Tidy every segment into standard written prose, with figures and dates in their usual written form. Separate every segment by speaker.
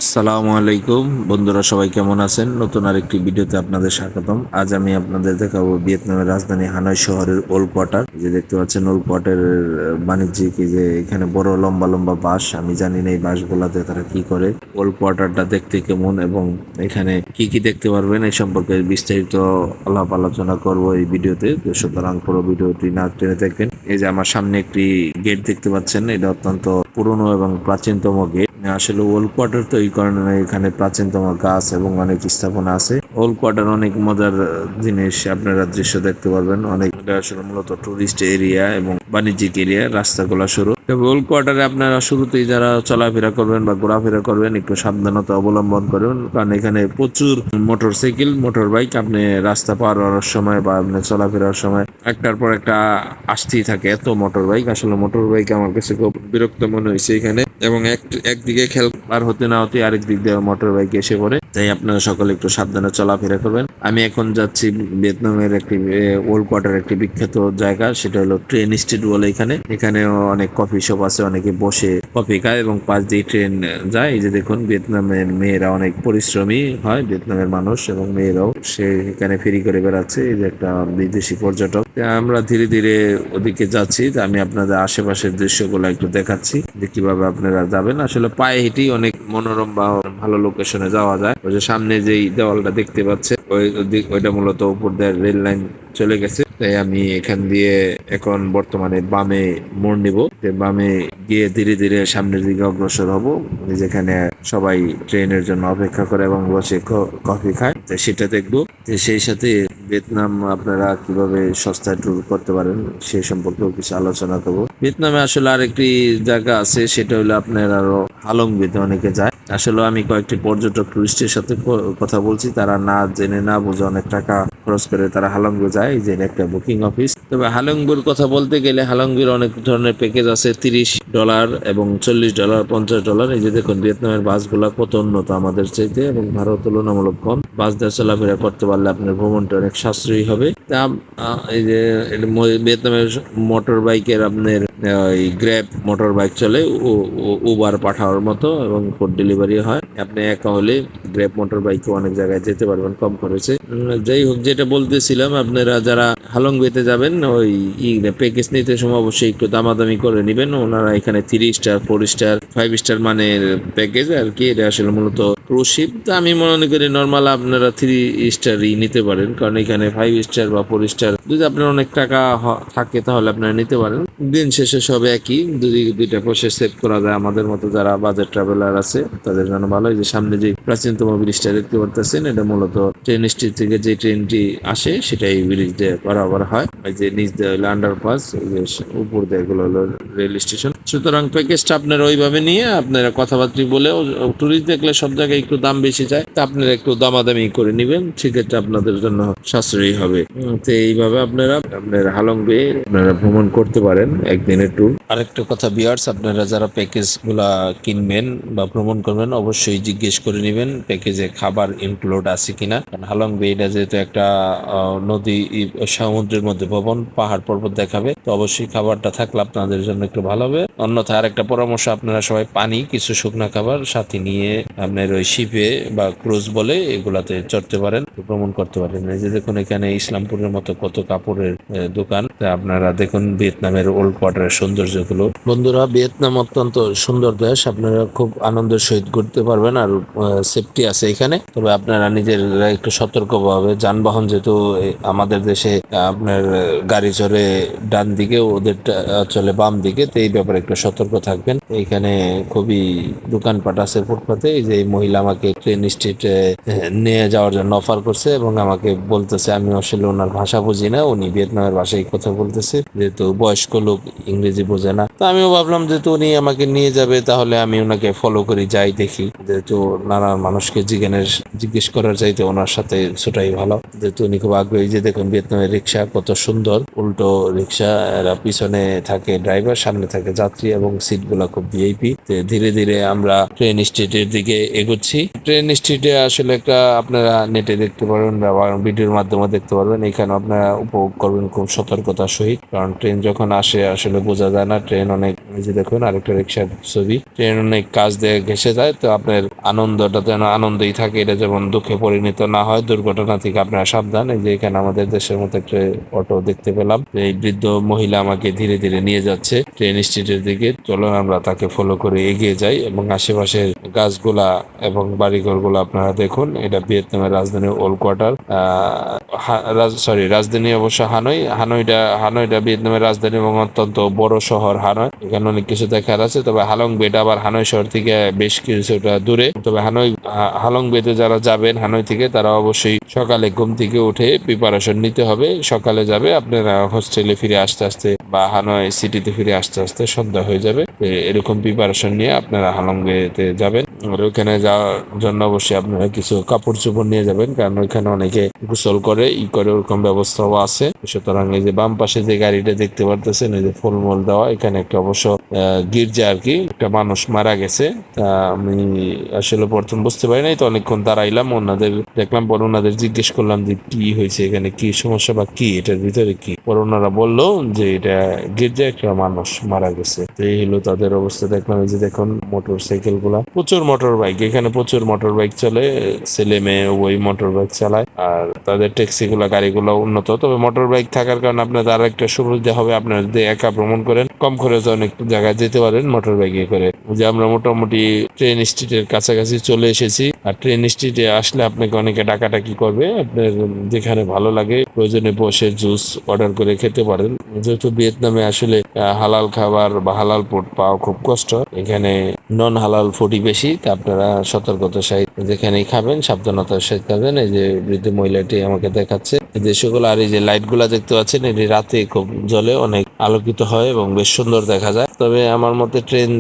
Speaker 1: আসসালামু আলাইকুম বন্ধুরা, সবাই কেমন আছেন? নতুন আরেকটি ভিডিওতে আপনাদের স্বাগতম। আজ আমি আপনাদের দেখাবো ভিয়েতনামের রাজধানী হানয় শহরের ওল্ড কোয়ার্টার। যে দেখতে পাচ্ছেন ওল্ড কোয়ার্টারের বাণিজ্যিক এই যে এখানে বড় লম্বা লম্বা বাস, আমি জানি না এই বাসগুলাতে তারা কি করে। ওল্ড কোয়ার্টারটা দেখতে কেমন এবং এখানে কি কি দেখতে পারবেন এই সম্পর্কে বিস্তারিত আলাপ আলোচনা করব এই ভিডিওতে। তো সুতরাং পুরো ভিডিওটি না টেনে দেখবেন। এই যে আমার সামনে একটি গেট দেখতে পাচ্ছেন, এটা অত্যন্ত পুরনো এবং প্রাচীনতম গেট। আসলে ওল্ড কোয়ার্টার তো এই কারণে এখানে প্রাচীনতম গাছ এবং অনেক স্থাপনা আছে। ওল্ড কোয়ার্টার অনেক মজার জিনিস আপনারা দৃশ্য দেখতে পারবেন। অনেক, এটা আসলে মূলত টুরিস্ট এরিয়া এবং বাণিজ্যিক এরিয়া, রাস্তাগুলো শুরু। তবে ওল্ড কোয়ার্টারে আপনারা শুরুতেই যারা চলাফেরা করবেন বা ঘোরাফেরা করবেন একটু সাবধানতা অবলম্বন করবেন, কারণ এখানে প্রচুর মোটরসাইকেল মোটর বাইক আপনি রাস্তা পার হওয়ার সময় বা আপনি চলাফেরার সময় একটার পর একটা আসতেই থাকে। এত মোটর বাইক, আসলে মোটর বাইক আমার কাছে খুব বিরক্ত মনে হয়েছে এখানে। এবং একদিকে খেল পার হতে না হতে আরেক দিক দিয়ে মোটর বাইক এসে পড়ে। তাই আপনারা সকলে একটু সাবধানে চলাফেরা করবেন। আমি এখন যাচ্ছি ভিয়েতনামের একটি ওল্ড কোয়ার্টার, একটি বিখ্যাত জায়গা, সেটা হলো ট্রেন স্ট্রিট বলে। এখানেও অনেক কফি শপ আছে, অনেকে বসে কফি খায় এবং পাশ দিয়ে ট্রেন যায়। এই যে দেখুন, ভিয়েতনামের মেয়েরা অনেক পরিশ্রমী হয়, ভিয়েতনামের মানুষ এবং মেয়েরাও সে এখানে ফেরি করে বেড়াচ্ছে। এই যে একটা বিদেশি পর্যটক। আমরা ধীরে ধীরে ওদিকে যাচ্ছি। আমি আপনাদের আশেপাশের দৃশ্যগুলো একটু দেখাচ্ছি যে কিভাবে আপনারা যাবেন। আসলে পায়ে হেঁটেই অনেক মনোরম বা ভালো লোকেশনে যাওয়া যায়। ওই যে সামনে যেই দেওয়ালটা দেখতে পাচ্ছে ওইটা মূলত উপর দিয়ে রেল লাইন চলে গেছে। তাই আমি এখান দিয়ে এখন বর্তমানে বামে মোড় নিব। বামে গিয়ে ধীরে ধীরে সামনের দিকে অগ্রসর হব, যেখানে সবাই ট্রেনের জন্য অপেক্ষা করে এবং বসে কফি খায়। তো সেটা দেখবো। সেই সাথে ভিয়েতনাম আপনারা কিভাবে সস্তায় ট্যুর করতে পারেন সে সম্পর্কেও কিছু আলোচনা করবো। ভিয়েতনামে আসলে আরেকটি জায়গা আছে, সেটা হলো আপনার আরো হালং বিতে অনেকে যায়। আসলে আমি কয়েকটি পর্যটক টুরিস্টের সাথে কথা বলছি, তারা না জেনে না বুঝে অনেক টাকা খরচ করে তারা হালংবু যায়। যে একটা বুকিং অফিস। তবে হালংবুর কথা বলতে গেলে হালংবুর অনেক ধরনের প্যাকেজ আছে, $30 এবং $40, $50। এই যে দেখুন ভিয়েতনামের বাসগুলা কত উন্নত আমাদের চাইতে এবং ভারত তুলনামূলক কম। বাস দিয়ে চলাফেরা করতে পারলে আপনার ভ্রমণটা অনেক সাশ্রয়ী হবে। তা এই যে ভিয়েতনামের মোটর বাইকের আপনার ওই গ্র্যাব মোটর বাইক চলে, উবার পাঠাওয়ার মতো এবং ফুড ডেলিভারি হয়। আপনি একা হলে গ্র্যাব মোটর বাইকে অনেক জায়গায় যেতে পারবেন কম খরচে। যাই হোক, যেটা বলতেছিলাম, আপনারা যারা হালং বেতে যাবেন ওই প্যাকেজ নিতে সময় অবশ্যই একটু দামাদামি করে নেবেন। ওনারা এখানে 3 স্টার 4 স্টার 5 স্টার মানের প্যাকেজ আর কি। এটা আসলে মূলত ক্রুজ শিপ। তা আমি মনে করি নর্মাল আপনারা 3 স্টারই নিতে পারেন, কারণ এখানে 5 স্টার বা 4 স্টার যদি আপনার অনেক টাকা থাকে তাহলে আপনারা নিতে পারেন। দিন শেষে সব একই, যদি দুইটা পয়সা সেভ করা যায় আমাদের মতো যারা বাজেট ট্রাভেলার আছে তাদের জন্য ভালো। যে সামনে যে প্রাচীনতম ব্রিজটা দেখতে পারতেছেন, এটা মূলত ট্রেন স্টেশন থেকে যে ট্রেনটি আসে সেটাই ব্রিজ দিয়ে বরাবর হয়। এই যে নিচ দিয়ে হলো আন্ডারপাস, উপর দিয়ে এগুলো হলো রেল স্টেশন। সুতরাং প্যাকেজটা আপনারা ওইভাবে নিয়ে আপনারা কথাবার্তা বলেও, টুরিস্ট দেখলে সব জায়গায় একটু দাম বেশি যায়, তা আপনারা একটু দামাদামি করে নেবেন, সেক্ষেত্রে আপনাদের জন্য সাশ্রয়ী হবে। তো এইভাবে আপনারা হালং বে আপনারা ভ্রমণ করতে পারেন একদিনের ট্যুর। আরেকটা কথা ভিউয়ার্স, আপনারা যারা প্যাকেজ গুলা কিনবেন বা ভ্রমণ করবেন অবশ্যই জিজ্ঞেস করে নেবেন প্যাকেজে খাবার ইনক্লুড আছে কিনা। কারণ হালং বে এটা যেহেতু একটা নদী সমুদ্রের মধ্যে ভবন, পাহাড় পর্বত দেখাবে, তো অবশ্যই খাবারটা থাকলে আপনাদের জন্য একটু ভালো হবে। অন্যথায় আরেকটা পরামর্শ, আপনারা সবাই পানি, কিছু শুকনা খাবার সাথে নিয়ে আপনার ওই শিপে বা ক্রুজ বলে এগুলাতে চড়তে পারেন, ভ্রমণ করতে পারেন। এই যে দেখুন এখানে ইসলামপুরের মতো কত কাপড়ের দোকান। আপনারা দেখুন ভিয়েতনামের ওল্ড কোয়ার্টারের সৌন্দর্যগুলো। বন্ধুরা, ভিয়েতনাম অত্যন্ত সুন্দর দেশ, আপনারা খুব আনন্দের সহিত ঘুরতে পারবেন আর সেফটি আছে এখানে। তবে আপনারা নিজেরা একটু সতর্কভাবে, যানবাহন যেহেতু আমাদের দেশে আপনার গাড়ি চলে ডান দিকে, ওদের চলে বাম দিকে, তো এই ব্যাপারে একটু সতর্ক থাকবেন। এখানে খুবই দোকানপাট আছে ফুটপাতে। এই যে মহিলা আমাকে ট্রেন স্ট্রিটে নিয়ে যাওয়ার জন্য অফার করছে এবং আমাকে বলতেছে, আমি আসলে ওনার ভাষা বুঝি না, উনি ভিয়েতনামের ভাষায় কথা বলতেছে, যেহেতু বয়স্ক লোক ইংরেজি বোঝে না। তো আমিও ভাবলাম যেহেতু উনি আমাকে নিয়ে যাবে তাহলে আমি ওনাকে ফলো করি, যাই দেখি। যেহেতু নানান মানুষকে জিজ্ঞেস করার চাইতে ওনার সাথে ছোটাই ভালো, যেহেতু উনি খুব আগ্রহী। যে দেখুন ভিয়েতনামের রিক্সা কত সুন্দর, উল্টো রিক্সা, এরা পিছনে থাকে ড্রাইভার, সামনে থাকে যাত্রী। যাত্রী এবং সিটগুলো খুব ভিআইপি। ধীরে ধীরে আমরা ট্রেন স্ট্রিটের দিকে এগোচ্ছি। ট্রেন স্ট্রিটে আসলে একটা আপনারা নেটে দেখতে পারবেন বা ভিডিওর মাধ্যমে দেখতে পারবেন, এখানে আপনারা উপভোগ করবেন খুব সতর্কতার সহিত, কারণ ট্রেন যখন আসে আসলে বোঝা যায় না। ট্রেন অনেক, এই যে দেখুন আরেকটা রিক্সার ছবি, ট্রেন অনেক কাজ দিয়ে ঘেসে যায়। তো আপনার আনন্দটা যেন আনন্দই থাকে, এটা যেমন দুঃখে পরিণত না হয়, দুর্ঘটনা থেকে আপনারা সাবধান। এই যে এখানে আমাদের দেশের মতো একটা অটো দেখতে পেলাম, এই বৃদ্ধ মহিলা আমাকে ধীরে ধীরে নিয়ে যাচ্ছে ট্রেন স্ট্রিটের দিকে। চলুন আমরা তাকে ফলো করে এগিয়ে যাই এবং আশেপাশের গাছগুলা এবং বাড়িঘরগুলো আপনারা দেখুন। এটা ভিয়েতনামের রাজধানী ওল কোয়ার্টার, রাজধানী অবশ্য হানয়টা ভিয়েতনামের রাজধানী এবং অত্যন্ত বড় শহর হানয়। এখানে অনেক কিছু দেখার আছে, তবে হালং বেট আবার হানয় শহর থেকে বেশ কিছুটা দূরে। তবে হালং বেতে যারা যাবেন হানয় থেকে, তারা অবশ্যই সকালে ঘুম থেকে উঠে প্রিপারেশন নিতে হবে। সকালে যাবে, আপনারা হোস্টেলে ফিরে আসতে আসতে বা হানয় সিটিতে ফিরে আসতে আসতে সন্ধ্যা হয়ে যাবে। এরকম প্রিপারেশন নিয়ে আপনারা হালং বেতে যাবেন। আর ওইখানে যাওয়ার জন্য অবশ্যই আপনারা কিছু কাপড় চোপড় নিয়ে যাবেন, কারণ ওইখানে অনেকে গোসল করে ওরকম ব্যবস্থাও আছে। সুতরাং এই যে বাম পাশে যে গাড়িটা দেখতে পারতেছেন, এই যে ফলমূল দেওয়া, এখানে একটা অবশ্য গির্জা আর কি, একটা মানুষ মারা গেছে। তা আমি আসলে প্রথম বুঝতে পারি নাই, তো অনেকক্ষণ দাঁড়াইলাম, ওনাদের দেখলাম, পরে ওনাদের জিজ্ঞেস করলাম যে কি হয়েছে, এখানে কি সমস্যা বা কি এটার ভিতরে কি। পরে ওনারা বললো যে এটা গির্জা, একটা মানুষ মারা গেছে। তো এই হলো তাদের অবস্থা। দেখলাম এই যে দেখুন মোটর সাইকেল গুলা, প্রচুর মোটর বাইক, এখানে প্রচুর মোটর বাইক চলে, ছেলে মেয়ে ওই মোটর বাইক চালায়। আর তাদের ট্যাক্সি গুলা গাড়িগুলো উন্নত, তবে মোটর বাইক থাকার কারণে আপনাদের আর একটা সুবিধা হবে, আপনারা যদি একা ভ্রমণ করেন কম খরচে অনেক জায়গায় যেতে পারেন মোটর বাইকে করে। যে আমরা মোটামুটি ট্রেন স্ট্রিটের কাছাকাছি চলে এসেছি। আর ট্রেন স্ট্রিটে আসলে আপনাকে অনেকে ডাকাডাকি করবে, আপনার যেখানে ভালো লাগে প্রয়োজনে বসে জুস অর্ডার করে খেতে পারেন। যেহেতু ভিয়েতনামে আসলে হালাল খাবার বা হালাল ফুড পাওয়া খুব কষ্ট, এখানে নন হালাল ফুডই বেশি। তা আপনারা সতর্কতার সহিত যেখানেই খাবেন সাবধানতার সহিত খাবেন। এই যে বৃদ্ধ মহিলাটি আমাকে দেখাচ্ছে এই দৃশ্যগুলো। আর এই যে লাইট গুলা দেখতে পাচ্ছেন, এটি রাতে খুব জ্বলে, অনেক আলোকিত হয় এবং বেশ সুন্দর দেখা যায়। তবে আমার মতে ট্রেন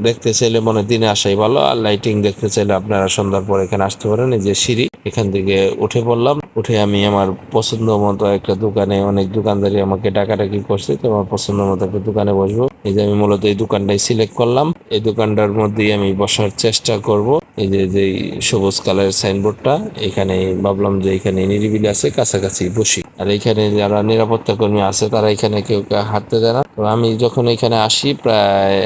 Speaker 1: দেখতে চাইলে মনে দিনে আসাই ভালো, আর লাইটিং দেখতে চাইলে আপনারা সন্ধ্যার পর এখানে আসতে পারেন। এই যে সিঁড়ি, এখান থেকে উঠে পড়লাম, উঠে আমি আমার পছন্দ মতো একটা দোকানে, অনেক দোকানদারি আমাকে ডাকাডাকি করছে, তো আমার পছন্দ মতো একটা দোকানে বসবো। এই যে আমি মূলত এই দোকানটাই সিলেক্ট করলাম, এই দোকানটার মধ্যেই আমি বসার চেষ্টা করব। এই যে সবুজ কালারের সাইনবোর্ডটা, এখানে ভাবলাম যে এখানে নিরিবিলি আছে, কাছাকাছি বসি। আর এখানে যারা নিরাপত্তা কর্মী আছে তারা এখানে কেউ হাঁটতে দেয় না। তো আমি যখন এখানে আসি প্রায়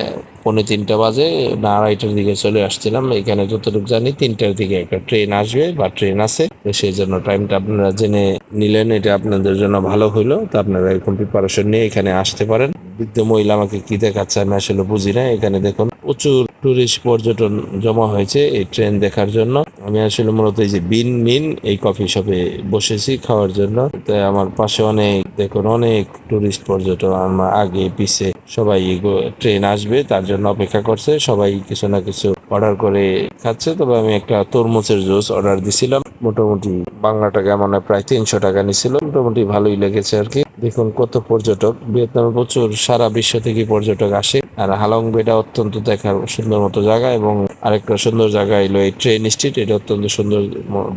Speaker 1: 2:45 বাজে না 2:30টার দিকে চলে আসছিলাম। এখানে যতটুকু জানি 3টার দিকে একটা ট্রেন আসবে বা ট্রেন আছে, তো সেই জন্য টাইমটা আপনারা জেনে নিলেন, এটা আপনাদের জন্য ভালো হইলো। তো আপনারা এরকম প্রিপারেশন নিয়ে এখানে আসতে পারেন। বৃদ্ধ মহিলা আমাকে কি দেখাচ্ছে আমি আসলে বুঝি না। এখানে দেখুন প্রচুর টুরিস্ট পর্যটন জমা হয়েছে এই ট্রেন দেখার জন্য। আমি আসলে মূলত এই যে মিন এই কফি শপে বসেছি খাওয়ার জন্য। তাই আমার পাশে দেখুন অনেক টুরিস্ট পর্যটন, আমার আগে পিছে সবাই ট্রেন আসবে তার জন্য অপেক্ষা করছে, সবাই কিছু না কিছু অর্ডার করে খাচ্ছে। তবে আমি একটা তরমুজের জুস অর্ডার দিছিলাম, মোটামুটি বাংলা টাকা মানে প্রায় 300 টাকা নিছিল, মোটামুটি ভালোই লেগেছে আর কি। দেখুন কত পর্যটক, ভিয়েতনামে প্রচুর সারা বিশ্ব থেকে পর্যটক আসে। আর হালং বেটা অত্যন্ত দেখার সুন্দর মতো জায়গা, এবং আরেকটা সুন্দর জায়গা এলো এই ট্রেন স্ট্রিট, এটা অত্যন্ত সুন্দর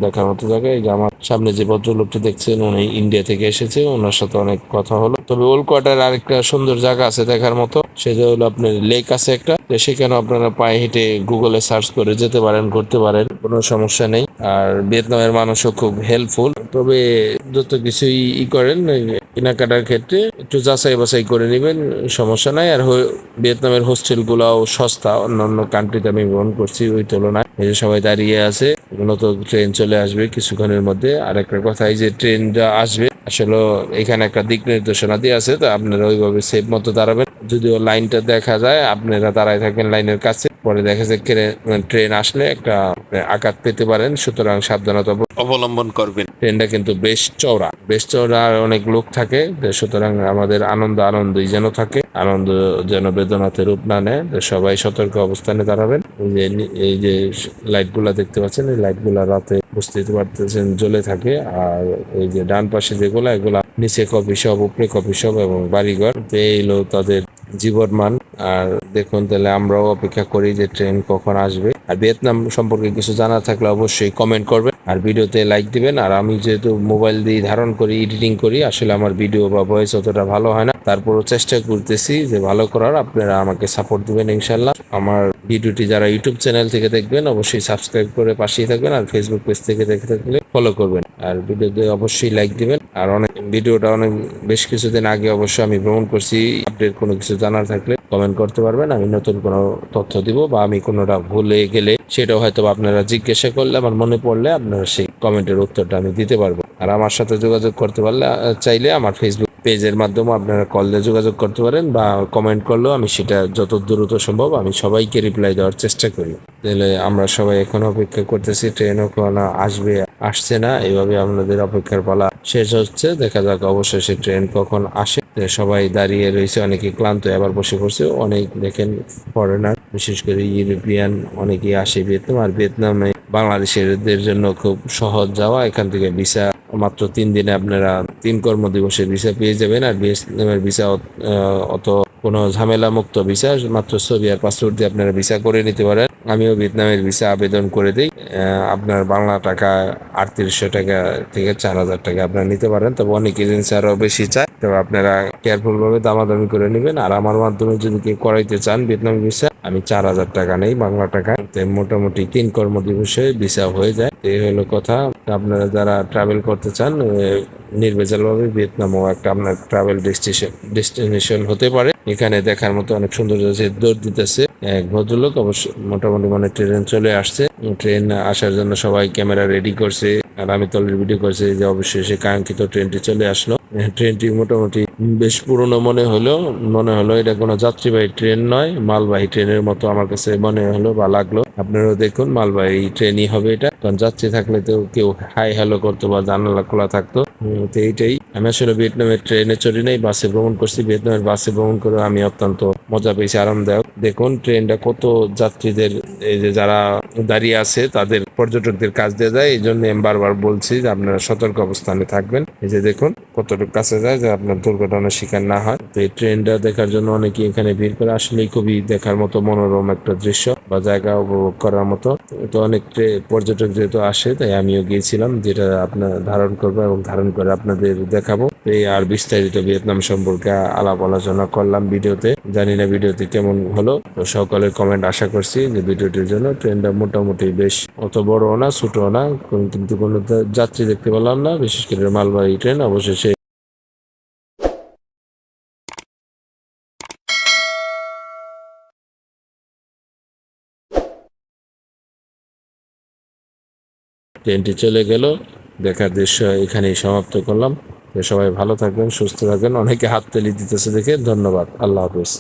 Speaker 1: দেখার মতো জায়গা। এই যে আমার সামনে যে ভদ্রলোকটি দেখছেন, উনি ইন্ডিয়া থেকে এসেছে, ওনার সাথে অনেক কথা হলো। তবে ওল কোয়ার্টার আরেকটা সুন্দর জায়গা আছে দেখার মতো, সেটা হলো আপনার লেক আছে একটা, সেখানে আপনারা পায়ে হেঁটে গুগলে সার্চ করে যেতে পারেন, ঘুরতে পারেন, কোনো সমস্যা নেই। আর ভিয়েতনামের মানুষও খুব হেল্পফুল। তবে যত কিছুই করেন কেনাকাটার ক্ষেত্রে একটু যাচাই বাছাই করে নেবেন, সমস্যা নাই। আর ভিয়েতনামের হোস্টেল গুলাও সস্তা, অন্যান্য কান্ট্রিতে আমি ভ্রমণ করছি ওই তুলনায়। এই যে সবাই দাঁড়িয়ে আছে, মূলত ট্রেন চলে আসবে কিছুক্ষণের মধ্যে। আর একটা কথা, এই যে ট্রেনটা আসবে আসলে এখানে একটা দিক নির্দেশনা দিয়ে আছে, তো আপনারা ওইভাবে সেফ মতো দাঁড়াবেন। যদিও লাইনটা দেখা যায়, আপনারা দাঁড়ায় থাকেন লাইনের কাছে, পরে দেখা যায় ট্রেন আসলে একটা আঘাত পেতে পারেন, সুতরাং সাবধানতা অবলম্বন করবেন। ট্রেনটা কিন্তু বেশ চওড়া আর অনেক লোক থাকে, সুতরাং আমাদের আনন্দই যেন থাকে, আনন্দ যেন বেদনাতে রূপ না নেয়। সবাই সতর্ক অবস্থানে দাঁড়াবেন। এই যে লাইট গুলা দেখতে পাচ্ছেন, এই লাইট গুলা রাতে বুঝতে পারতেছেন জ্বলে থাকে। আর এই যে ডান পাশে এগুলা নিচে কফি শপ, উপরে কফি শপ এবং বাড়িঘর, এই হলো তাদের জীবনমান। আর দেখুন তাহলে আমরাও অপেক্ষা করি যে ট্রেন কখন আসবে। আর ভিয়েতনাম সম্পর্কে কিছু জানার থাকলে অবশ্যই কমেন্ট করবেন আর ভিডিওতে লাইক দিবেন। আর আমি যেহেতু মোবাইল দিয়ে ধারণ করি, এডিটিং করি, আসলে আমার ভিডিও বা ভয়েস অতটা ভালো হয় না, তারপরও চেষ্টা করতেছি যে ভালো করার। আপনারা আমাকে সাপোর্ট দিবেন ইনশাল্লাহ। আমার ভিডিওটি যারা ইউটিউব চ্যানেল থেকে দেখবেন অবশ্যই সাবস্ক্রাইব করে পাশেই থাকবেন, আর ফেসবুক পেজ থেকে দেখে থাকলে ফলো করবেন, আর ভিডিওতে অবশ্যই লাইক দিবেন। আর ভিডিওটা বেশ কিছুদিন আগে অবশ্যই আমি ভ্রমণ করছি, আপডেট কোনো কিছু জানার থাকলে কমেন্ট করতে পারবেন, আমি নতুন কোনো তথ্য দিব, বা আমি কোনোটা ভুলে গেলে সেটাও হয়তো আপনারা জিজ্ঞাসা করলে আমার মনে পড়লে আপনারা সেই কমেন্টের উত্তরটা আমি দিতে পারবো। আর আমার সাথে যোগাযোগ করতে পারলে চাইলে আমার ফেসবুক পেজের মাধ্যমে আপনারা কল দিয়ে যোগাযোগ করতে পারেন, বা কমেন্ট করলেও আমি সেটা যত দ্রুত সম্ভব আমি সবাইকে রিপ্লাই দেওয়ার চেষ্টা করি। তাহলে আমরা সবাই এখন অপেক্ষা করতেছি, ট্রেনও কোনো আসবে, আসছে না, এইভাবে আপনাদের অপেক্ষার পালা শেষ হচ্ছে। দেখা যাক অবশ্যই সে ট্রেন কখন আসে। সবাই দাঁড়িয়ে রয়েছে, অনেকে ক্লান্ত আবার বসে পড়ছে। অনেক দেখেন ফরেনার, বিশেষ করে ইউরোপিয়ান অনেকেই আসে ভিয়েতনাম। আর ভিয়েতনামে বাংলাদেশিদের জন্য খুব সহজ যাওয়া, এখান থেকে ভিসা মাত্র 3 দিনে আপনারা 3 কর্মদিবসের ভিসা পেয়ে যাবেন। আর ভিয়েতনামের ভিসা অত কোনো ঝামেলা মুক্ত ভিসা, মাত্র ছবি আর পাসপোর্ট দিয়ে আপনারা ভিসা করে নিতে পারেন। আমিও ভিয়েতনামের ভিসা আবেদন করে দিই। আপনার বাংলা টাকা 3800 টাকা থেকে 4000 টাকা আপনারা নিতে পারেন, তবে অনেক এজেন্সি আরও বেশি চায়, তবে আপনারা কেয়ারফুল ভাবে দামাদামি করে নেবেন। আর আমার মাধ্যমে যদি কেউ করাইতে চান ভিয়েতনাম ভিসা, আমি 4000 টাকা নেই বাংলা টাকা, মোটামুটি 3 কর্মদিবসে ভিসা হয়ে যায়। এই হলো কথা। আপনারা যারা ট্রাভেল করতে চান নির্ভেজালভাবে, ভিয়েতনামও একটা আপনার ট্রাভেল ডেস্টিনেশন হতে পারে। এখানে দেখার মতো অনেক সৌন্দর্য আছে। দৌড় দিতেছে এক ভদ্রলোক, অবশ্য মোটামুটি মানে ট্রেন চলে আসছে। ট্রেন আসার জন্য সবাই ক্যামেরা রেডি করছে, আর আমি তো ভিডিও করছি যে অবশ্যই সে কাঙ্ক্ষিত ট্রেনটি চলে আসলো। ট্রেনটি মোটামুটি বেশ পুরনো মনে হলো এটা কোনো যাত্রীবাহী ট্রেন নয়, মালবাহী ট্রেনের মতো আমার কাছে মনে হলো বা লাগলো। আপনারাও দেখুন মালবাহী ট্রেনই হবে এটা, কারণ যাত্রী থাকলে তো কেউ হাই হ্যালো করতো বা জানালা খোলা থাকতো। তো এইটাই। আমি আসলে ভিয়েতনামের ট্রেনে চড়ি নাই, বাসে ভ্রমণ করছি। ভিয়েতনামের বাসে ভ্রমণ করে আমি অত্যন্ত মজা পেয়েছি, আরামদায়ক। দেখুন ট্রেনটা কত যাত্রীদের, এই যে যারা দাঁড়িয়ে আছে তাদের, পর্যটকদের কাজ দিয়ে যায়। এই জন্য আমি বারবার বলছি যে আপনারা সতর্ক অবস্থানে থাকবেন। এই যে দেখুন কতটুকু কাছে যায় যে আপনার দুর্ঘটনার শিকার না হয়। তো এই ট্রেনটা দেখার জন্য অনেকে এখানে ভিড় করে। আসলে খুবই দেখার মতো মনোরম একটা দৃশ্য বা জায়গা উপভোগ করার মতো। তো অনেক পর্যটক যেহেতু আসে, তাই আমিও গিয়েছিলাম, যেটা আপনার ধারণ করবো এবং ধারণ করে আপনাদের দেখাবো। এই আর বিস্তারিত ভিয়েতনাম সম্পর্কে আলাপ আলোচনা করলাম ভিডিওতে। জানি না ভিডিওতে কেমন হলো, তো সকলের কমেন্ট আশা করছি যে ভিডিওটির জন্য। ট্রেনটা মোটামুটি বেশ অত বড়ও না ছোটও না, কিন্তু কোনো যাত্রী দেখতে পেলাম না, বিশেষ করে মালবাহী ট্রেন। অবশেষে ট্রেনটি চলে গেল। দেখার দৃশ্য এখানেই সমাপ্ত করলাম। তো সবাই ভালো থাকবেন, সুস্থ থাকবেন। অনেকে হাততালি দিতেছে দেখে ধন্যবাদ। আল্লাহ হাফেজ।